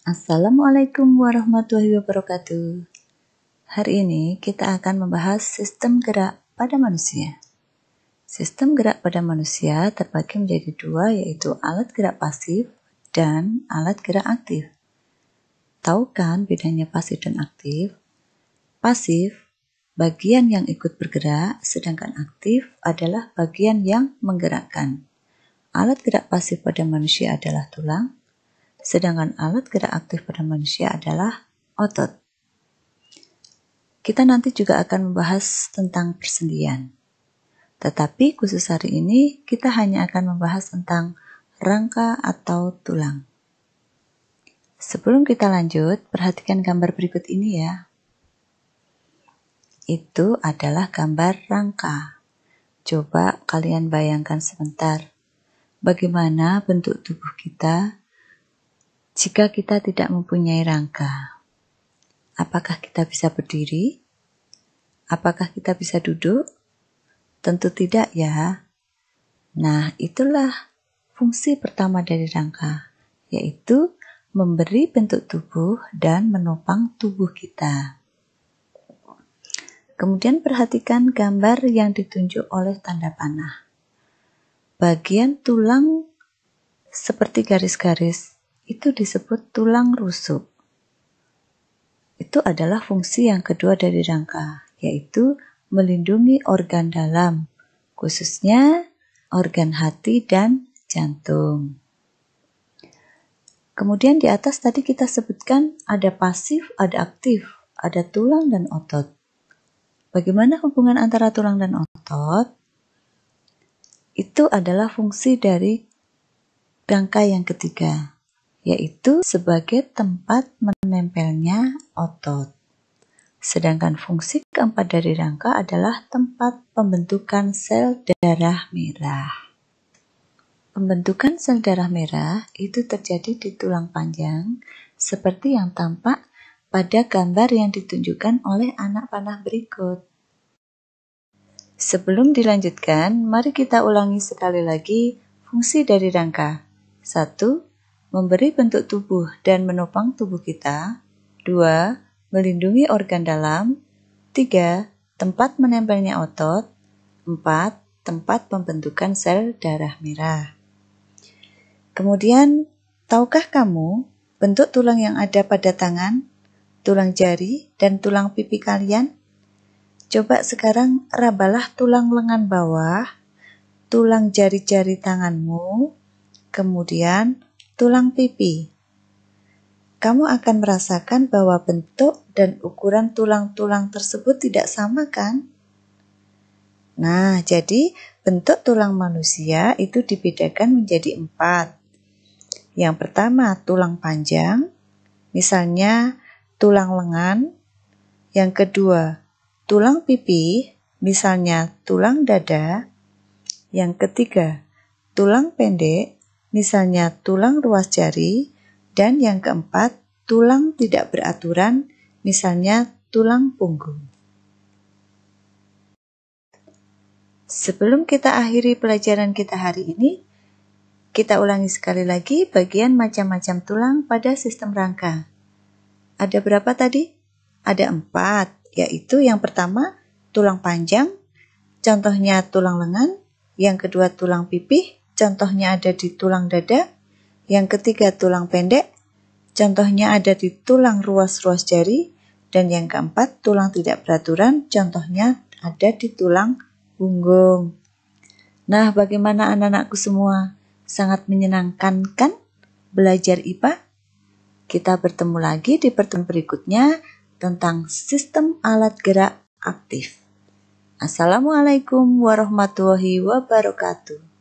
Assalamualaikum warahmatullahi wabarakatuh. Hari ini kita akan membahas sistem gerak pada manusia. Sistem gerak pada manusia terbagi menjadi dua, yaitu alat gerak pasif dan alat gerak aktif. Tahu kan bedanya pasif dan aktif? Pasif, bagian yang ikut bergerak, sedangkan aktif adalah bagian yang menggerakkan. Alat gerak pasif pada manusia adalah tulang, sedangkan alat gerak aktif pada manusia adalah otot. Kita nanti juga akan membahas tentang persendian. Tetapi khusus hari ini kita hanya akan membahas tentang rangka atau tulang. Sebelum kita lanjut, perhatikan gambar berikut ini ya. Itu adalah gambar rangka. Coba kalian bayangkan sebentar, bagaimana bentuk tubuh kita jika kita tidak mempunyai rangka. Apakah kita bisa berdiri? Apakah kita bisa duduk? Tentu tidak ya. Nah, itulah fungsi pertama dari rangka, yaitu memberi bentuk tubuh dan menopang tubuh kita. Kemudian perhatikan gambar yang ditunjuk oleh tanda panah. Bagian tulang seperti garis-garis itu disebut tulang rusuk. Itu adalah fungsi yang kedua dari rangka, yaitu melindungi organ dalam, khususnya organ hati dan jantung. Kemudian di atas tadi kita sebutkan ada pasif, ada aktif, ada tulang dan otot. Bagaimana hubungan antara tulang dan otot? Itu adalah fungsi dari rangka yang ketiga, yaitu sebagai tempat menempelnya otot. Sedangkan fungsi keempat dari rangka adalah tempat pembentukan sel darah merah. Pembentukan sel darah merah itu terjadi di tulang panjang, seperti yang tampak pada gambar yang ditunjukkan oleh anak panah berikut. Sebelum dilanjutkan, mari kita ulangi sekali lagi fungsi dari rangka. 1. Memberi bentuk tubuh dan menopang tubuh kita. 2. Melindungi organ dalam. 3. Tempat menempelnya otot. 4. Tempat pembentukan sel darah merah. Kemudian, tahukah kamu bentuk tulang yang ada pada tangan, tulang jari, dan tulang pipi kalian? Coba sekarang rabalah tulang lengan bawah, tulang jari-jari tanganmu, kemudian tulang pipi. Kamu akan merasakan bahwa bentuk dan ukuran tulang-tulang tersebut tidak sama kan? Nah, jadi bentuk tulang manusia itu dibedakan menjadi 4. Yang pertama tulang panjang, misalnya tulang lengan. Yang kedua tulang pipi, misalnya tulang dada. Yang ketiga tulang pendek, misalnya tulang ruas jari. Dan yang keempat, tulang tidak beraturan, misalnya tulang punggung. Sebelum kita akhiri pelajaran kita hari ini, kita ulangi sekali lagi bagian macam-macam tulang pada sistem rangka. Ada berapa tadi? Ada 4, yaitu yang pertama tulang panjang, contohnya tulang lengan. Yang kedua tulang pipi, contohnya ada di tulang dada. Yang ketiga tulang pendek, contohnya ada di tulang ruas-ruas jari. Dan yang keempat tulang tidak beraturan, contohnya ada di tulang punggung. Nah, bagaimana anak-anakku semua? Sangat menyenangkan kan belajar IPA? Kita bertemu lagi di pertemuan berikutnya tentang sistem alat gerak aktif. Assalamualaikum warahmatullahi wabarakatuh.